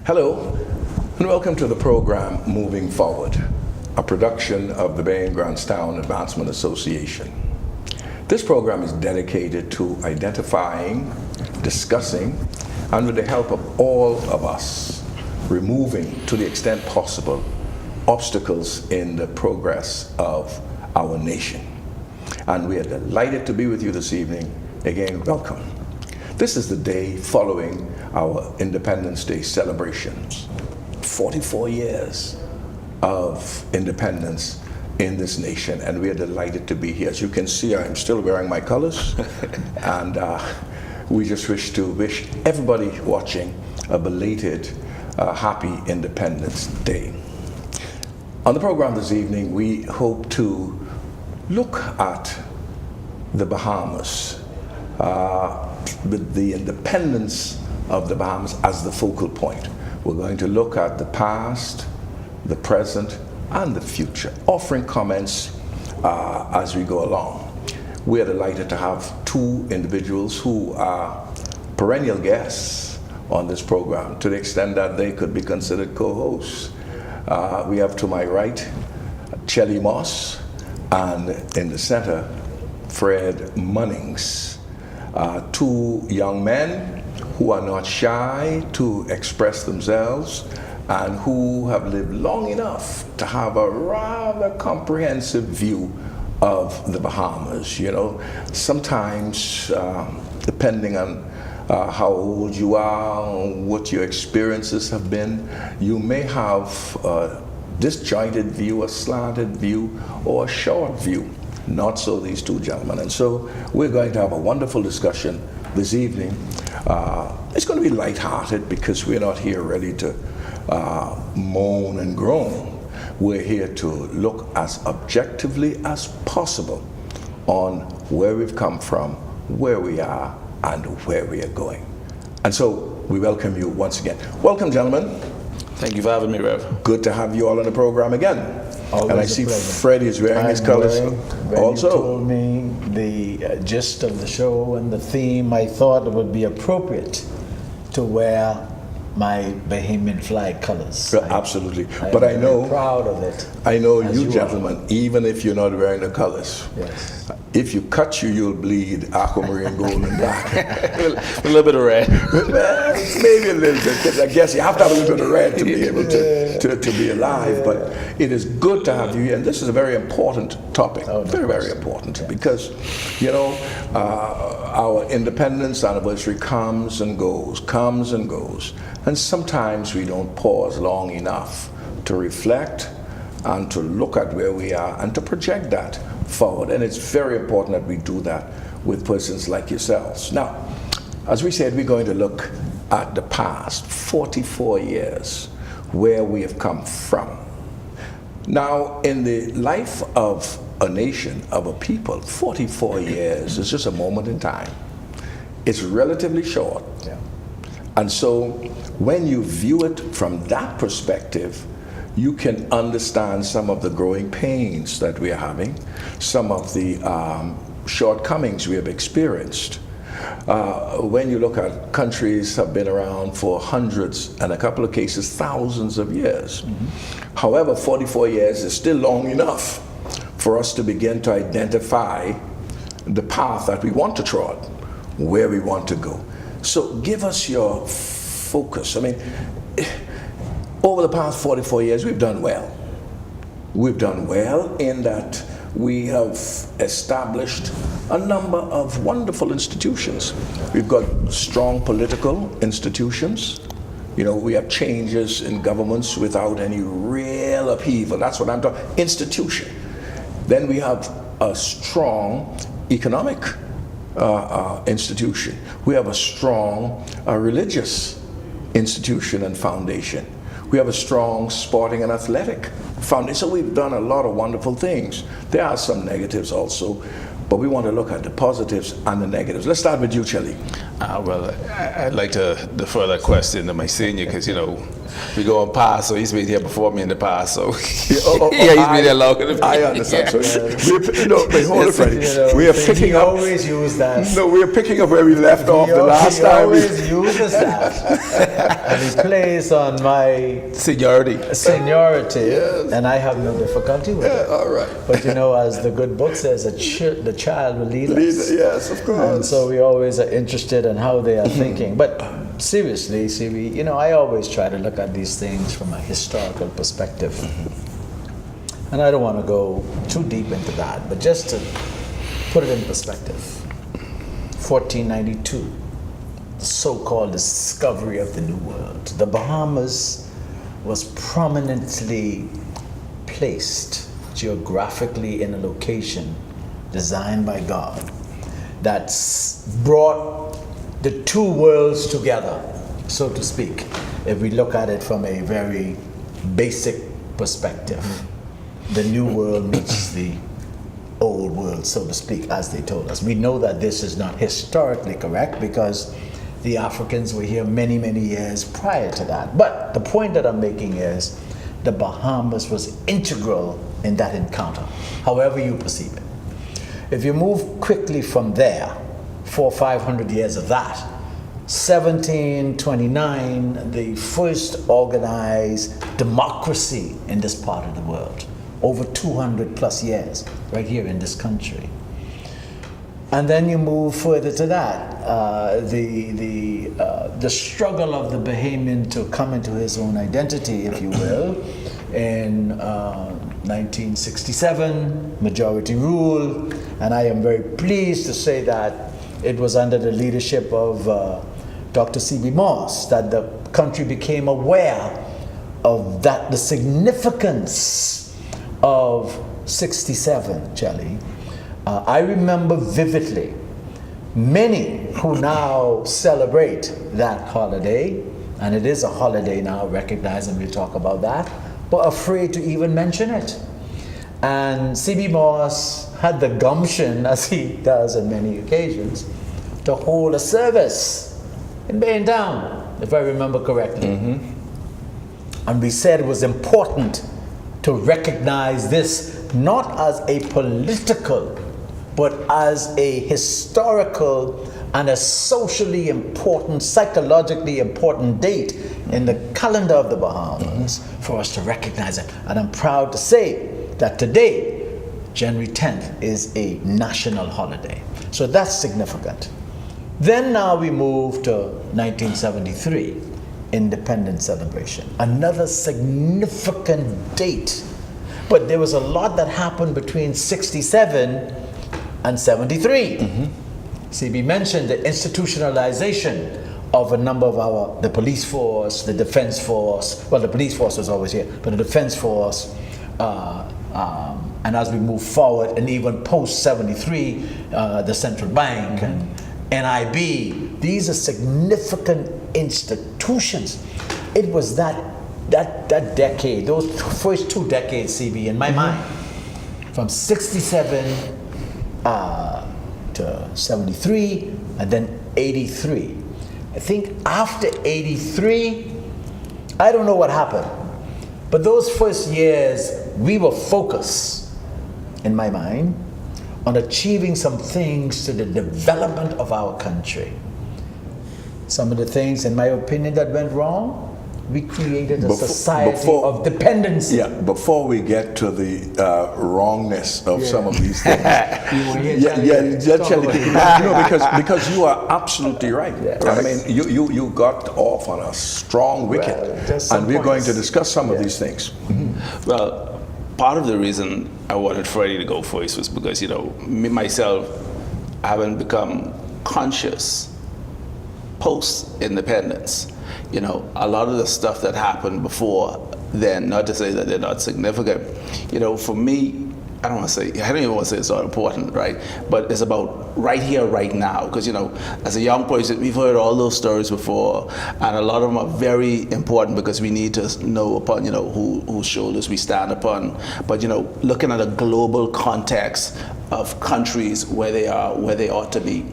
Hello, and welcome to the program Moving Forward, a production of the Bain Grants Town Advancement Association. This program is dedicated to identifying, discussing, and with the help of all of us, removing, to the extent possible, obstacles in the progress of our nation. And we are delighted to be with you this evening. Again, welcome. This is the day following our Independence Day celebrations. 44 years of independence in this nation, and we are delighted to be here. As you can see, I'm still wearing my colors, and we just wish to wish everybody watching a belated happy Independence Day. On the program this evening, we hope to look at the Bahamas, with the independence of the Bahamas as the focal point. We're going to look at the past, the present, and the future, offering comments as we go along. We are delighted to have two individuals who are perennial guests on this program, to the extent that they could be considered co-hosts. We have to my right, Celi Moss, and in the center, Fred Munnings. Two young men who are not shy to express themselves and who have lived long enough to have a rather comprehensive view of the Bahamas. You know, sometimes, depending on how old you are, what your experiences have been, you may have a disjointed view, a slanted view, or a short view. Not so these two gentlemen. And so we're going to have a wonderful discussion this evening. It's going to be lighthearted because we're not here ready to moan and groan. We're here to look as objectively as possible on where we've come from, where we are, and where we are going. And so we welcome you once again. Welcome, gentlemen. Thank you for having me, Rev. Good to have you all on the program again. Always and I see pleasure. Freddie is wearing his colors also. You told me the gist of the show and the theme, I thought it would be appropriate to wear my Bahamian flag colors. Absolutely. But I know, proud of it. I know you gentlemen, even if you're not wearing the colors, yes. If you cut you'll bleed aquamarine, gold, and black. A little bit of red. Well, maybe a little bit, because I guess you have to have a little bit of red to be able to be alive. But it is good to have you here, and this is a very important topic. Very important, because, you know, our independence anniversary comes and goes, and sometimes we don't pause long enough to reflect and to look at where we are and to project that forward. And it's very important that we do that with persons like yourselves. Now, as we said, we're going to look at the past 44 years, where we have come from. Now, in the life of a nation, of a people, 44 years is just a moment in time. It's relatively short. Yeah. And so when you view it from that perspective, you can understand some of the growing pains that we are having, some of the shortcomings we have experienced. When you look at countries have been around for hundreds, and a couple of cases, thousands of years. Mm-hmm. However, 44 years is still long enough for us to begin to identify the path that we want to trod, where we want to go. So give us your focus. I mean, over the past 44 years, we've done well. We've done well in that we have established a number of wonderful institutions. We've got strong political institutions. You know, we have changes in governments without any real upheaval. That's what I'm talking, institution. Then we have a strong economic institution. We have a strong religious institution and foundation. We have a strong sporting and athletic foundation. So we've done a lot of wonderful things. There are some negatives also, but we want to look at the positives and the negatives. Let's start with you, Celi. Well, I'd like to defer that question to my senior, because, you know, We go on past, so he's been here before me in the past, so Oh, yeah, he's been there longer than me. I understand. So but hold it, Freddie. You know, We are so picking he up. always use that. No, we are picking up where we left off the last He time. always uses that, and he plays on my Seniority. seniority, and I have no difficulty with it. All right. But you know, as the good book says, the child will lead us. Yes, of course. And so we always are interested in how they are thinking. But seriously, see, you know, I always try to look at these things from a historical perspective. And I don't want to go too deep into that, but just to put it in perspective. 1492, the so-called discovery of the New World. The Bahamas was prominently placed geographically in a location designed by God that's brought the two worlds together, so to speak, if we look at it from a very basic perspective. The new world meets the old world, so to speak, as they told us. We know that this is not historically correct because the Africans were here many, many years prior to that. But the point that I'm making is the Bahamas was integral in that encounter, however you perceive it. If you move quickly from there, 400 or 500 years of that, 1729, the first organized democracy in this part of the world, over 200 plus years, right here in this country. And then you move further to that, the struggle of the Bahamian to come into his own identity, if you will, in 1967, majority rule, and I am very pleased to say that it was under the leadership of Dr. C.B. Morse that the country became aware of that, the significance of 67, Celi. I remember vividly many who now celebrate that holiday, and it is a holiday now, recognized, and we'll talk about that, but afraid to even mention it. And C.B. Morse had the gumption, as he does on many occasions, to hold a service in Bain Town, if I remember correctly. And we said it was important to recognize this not as a political, but as a historical and a socially important, psychologically important date in the calendar of the Bahamas for us to recognize it. And I'm proud to say that today, January 10th, is a national holiday. So that's significant. Then now we move to 1973, Independence Celebration, another significant date. But there was a lot that happened between 67 and 73. CB mentioned the institutionalization of a number of the police force, the defense force. Well, the police force was always here, but the defense force, and as we move forward, and even post 73, the central bank and NIB. These are significant institutions. It was that decade, those first 2 decades, CB, in my mind, from 67 to 73, and then 83. I think after 83, I don't know what happened, but those first years, we were focused, in my mind, on achieving some things to the development of our country. Some of the things, in my opinion, that went wrong, we created a society of dependency. Yeah, before we get to the wrongness of some of these things. Because you are absolutely right. I mean, you got off on a strong wicket, and we're going to discuss some of these things. Well, part of the reason I wanted Freddie to go first was because, you know, me, myself, haven't become conscious post-independence. You know, a lot of the stuff that happened before then, not to say that they're not significant, you know, for me, I don't even want to say it's not important, right? But it's about right here, right now. Because, you know, as a young person, we've heard all those stories before, and a lot of them are very important because we need to know upon, you know, whose shoulders we stand upon. But, you know, looking at a global context of countries where they are, where they ought to be,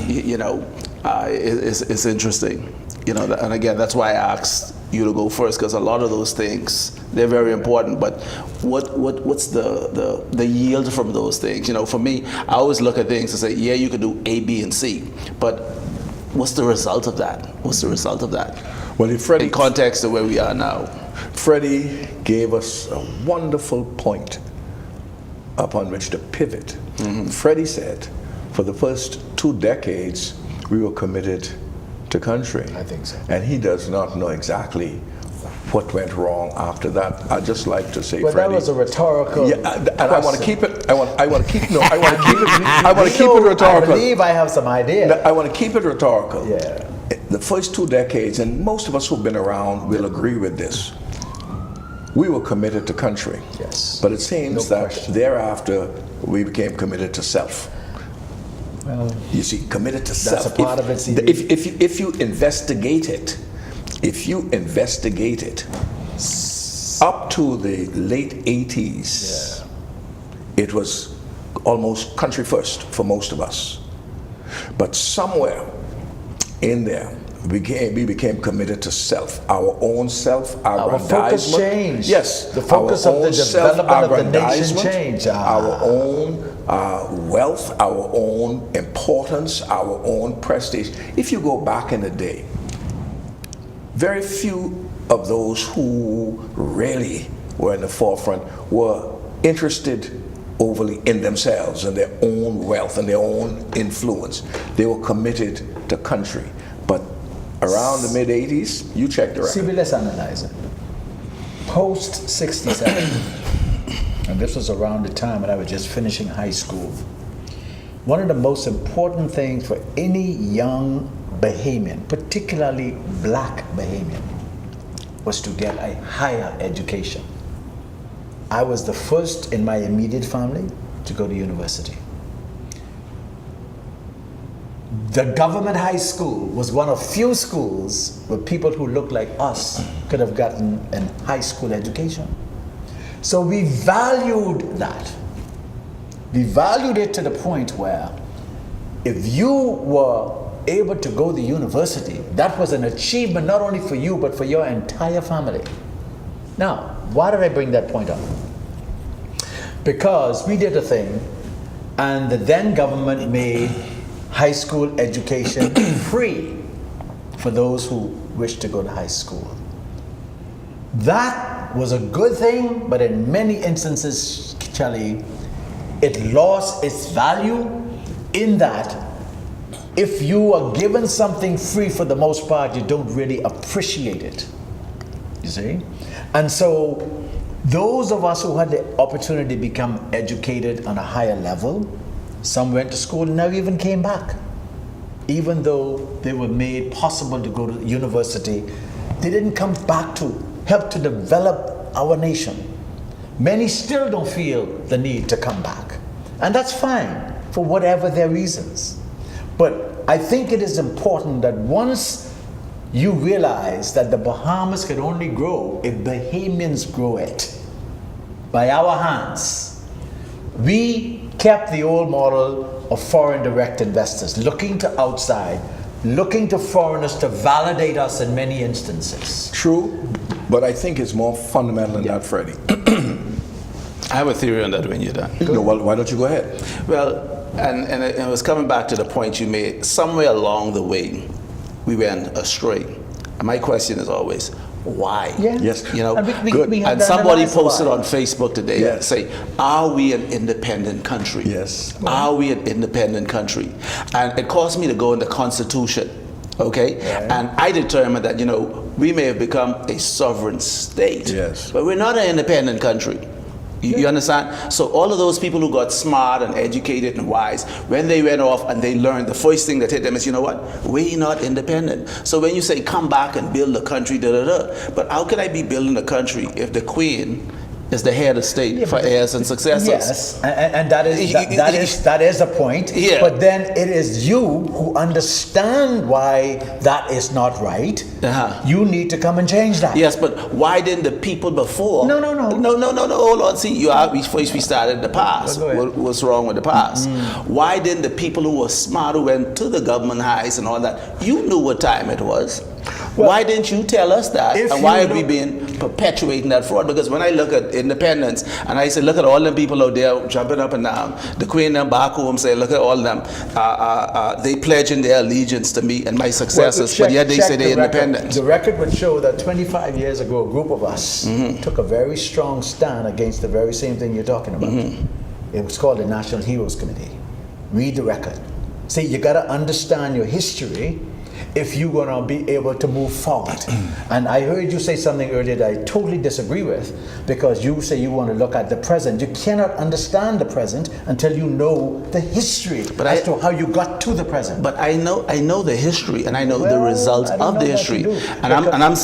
you know, it's interesting. You know, and again, that's why I asked, you to go first, because a lot of those things, they're very important. But what's the yield from those things? For me, I always look at things and say, yeah, you could do A, B, and C, but what's the result of that? What's the result of that? Well, In context of where we are now. Freddie gave us a wonderful point upon which to pivot. Freddie said, for the first 2 decades, we were committed to country. I think so. And he does not know exactly what went wrong after that. I'd just like to say, Well, Freddie, that was a rhetorical. yeah, and I want to keep it. I want to keep it rhetorical. I believe I have some idea. I want to keep it rhetorical. Yeah. The first 2 decades, and most of us who've been around will agree with this, we were committed to country. Yes. But it seems No that question. thereafter we became committed to self. Well, You see, committed to self. that's a part of it. See, If you investigate it, up to the late 80s, it was almost country first for most of us. But somewhere in there, we became committed to self, our own self-aggrandizement. Our focus changed. Yes. The focus our of the own development of the nation self-aggrandizement, changed. Our own wealth, our own importance, our own prestige. If you go back in the day, very few of those who really were in the forefront were interested overly in themselves and their own wealth and their own influence. They were committed to country. But around the mid-80s, you check the See, record. let's analyze it. Post 67, and this was around the time when I was just finishing high school. One of the most important things for any young Bahamian, particularly black Bahamian, was to get a higher education. I was the first in my immediate family to go to university. The government high school was one of few schools where people who looked like us could have gotten a high school education. So we valued that. We valued it to the point where if you were able to go to university, that was an achievement not only for you, but for your entire family. Now, why did I bring that point up? Because we did a thing, and the then government made high school education free for those who wish to go to high school. That was a good thing, but in many instances, Celi, it lost its value in that if you are given something free for the most part, you don't really appreciate it. You see? And so those of us who had the opportunity to become educated on a higher level, some went to school and never even came back. Even though they were made possible to go to university, they didn't come back to help to develop our nation. Many still don't feel the need to come back. And that's fine for whatever their reasons. But I think it is important that once you realize that the Bahamas can only grow if Bahamians grow it by our hands. We kept the old model of foreign direct investors, looking to outside, looking to foreigners to validate us in many instances. True, but I think it's more fundamental than that, Freddie. I have a theory on that when you're done. No, well, why don't you go ahead? Well, and it was coming back to the point you made. Somewhere along the way, we went astray. And my question is always, why? Yeah. Yes. You know, And we Good. have and to somebody analyze posted why. on Facebook today, Yes. say, are we an independent country? Yes. Are we an independent country? And it caused me to go in the Constitution, okay? Right. And I determined that, we may have become a sovereign state, Yes. but we're not an independent country. You understand? So all of those people who got smart and educated and wise, when they went off and they learned, the first thing that hit them is, you know what? We're not independent. So when you say, come back and build a country, but how can I be building a country if the Queen is the head of state for heirs and successors? Yes, and that is the point. Yeah. But then it is you who understand why that is not right. Uh-huh. You need to come and change that. Yes, but why didn't the people before? No. Hold on. See, first we started the past. Well, go ahead. What's wrong with the past? Why didn't the people who were smart, who went to the government highs and all that, you knew what time it was? Why didn't you tell us that? If And why you have we look- been perpetuating that fraud? Because when I look at independence and I say, look at all them people out there jumping up and down, the Queen and back home say, look at all them, they pledging their allegiance to me and my successors, but yet they say they're independent. The record would show that 25 years ago, a group of us took a very strong stand against the very same thing you're talking about. It was called the National Heroes Committee. Read the record. See, you got to understand your history if you're going to be able to move forward. And I heard you say something earlier that I totally disagree with, because you say you want to look at the present. You cannot understand the present until you know the history to how you got to the present. But I know the history, and I know the results I don't of know the what history. you do, And I'm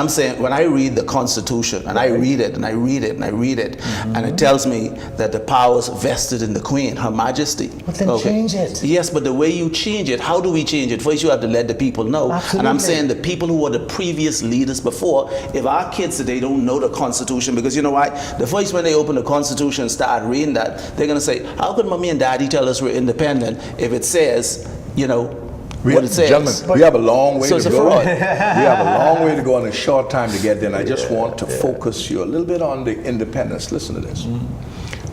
saying when I read the Constitution and I read it and I read it and I read it, and it tells me that the powers vested in the Queen, Her Majesty. But then change it. Yes, but the way you change it, how do we change it? First, you have to let the people know. Absolutely. And I'm saying the people who were the previous leaders before, if our kids today don't know the Constitution, because you know why? The first when they open the Constitution and start reading that, they're going to say, how could mommy and daddy tell us we're independent if it says, what it says? Gentlemen, we have a long way So to it's a go. fraud. We have a long way to go and a short time to get there. And I just want to focus you a little bit on the independence. Listen to this.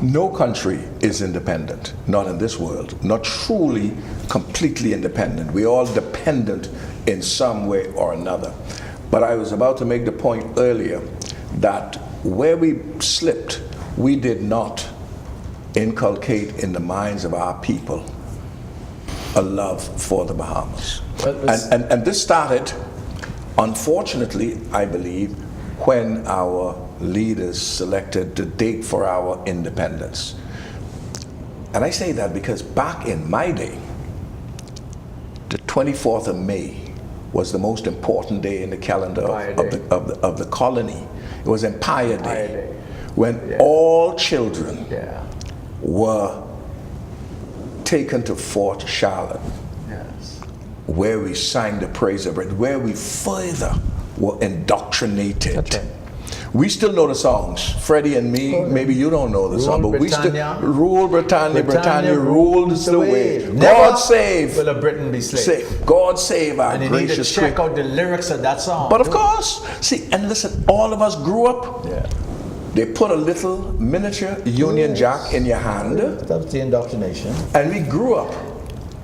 No country is independent, not in this world, not truly completely independent. We're all dependent in some way or another. But I was about to make the point earlier that where we slipped, we did not inculcate in the minds of our people a love for the Bahamas. And this started, unfortunately, I believe, when our leaders selected the date for our independence. And I say that because back in my day, the 24th of May was the most important day in the calendar of the colony. It was Empire Day, when all children were taken to Fort Charlotte, where we sang the praise of it, where we further were indoctrinated. Okay. We still know the songs. Freddie and me, maybe you don't know the song, but we still rule Britannia, Britannia rules the wave. God save. Will a Britain be slave? God save our And you need to gracious check Queen. out the lyrics of that song. But of course, see, and listen, all of us grew up. They put a little miniature Union Jack in your hand, That's the indoctrination. and we grew up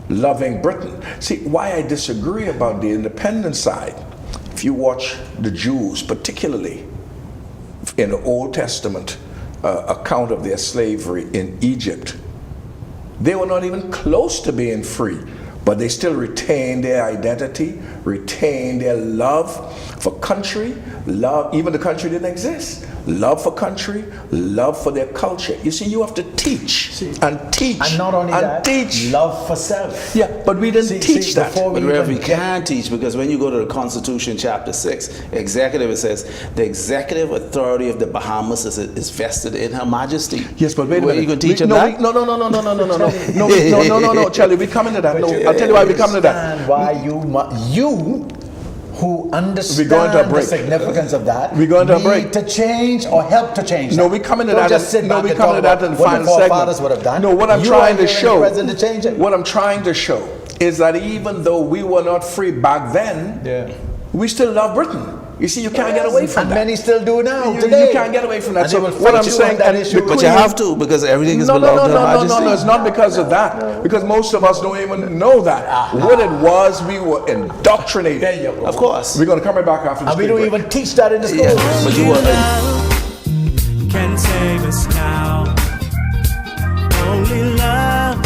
loving Britain. See, why I disagree about the independent side, if you watch the Jews, particularly in the Old Testament account of their slavery in Egypt, they were not even close to being free, but they still retained their identity, retained their love for country, love, even the country didn't exist. Love for country, love for their culture. You see, you have to teach and teach And not only that, teach. love for self. Yeah, but we didn't teach that. But Rev, we can teach, because when you go to the Constitution, chapter 6, executive, it says, the executive authority of the Bahamas is vested in Her Majesty. Yes, but wait a minute. You can teach them no, that? No, Charlie, we coming to that. No, I'll tell you why we coming to that. And why you who understand We're going to a the break. significance of that, We're going to a need break. to change or help to change No, that. we coming to Don't that. just sit No, back we and coming to talk that in about the final what the forefathers segment. would have done. No, what I'm You trying are to here in show. the present to change it. What I'm trying to show is that even though we were not free back then, we still love Britain. You see, you can't get away from and that. many still do now. You today. can't get away from that. And So they will what fight I'm you saying, on that and issue. the But you Queen- have to, because everything is No, belonged to Her Majesty. it's not because of that. Because most of us don't even know that. What it was, we were indoctrinated. There you go. Of course. We're going to come right back after this. And we quick don't break. even teach that in the schools. Yeah, but you were. Can save us now. Only love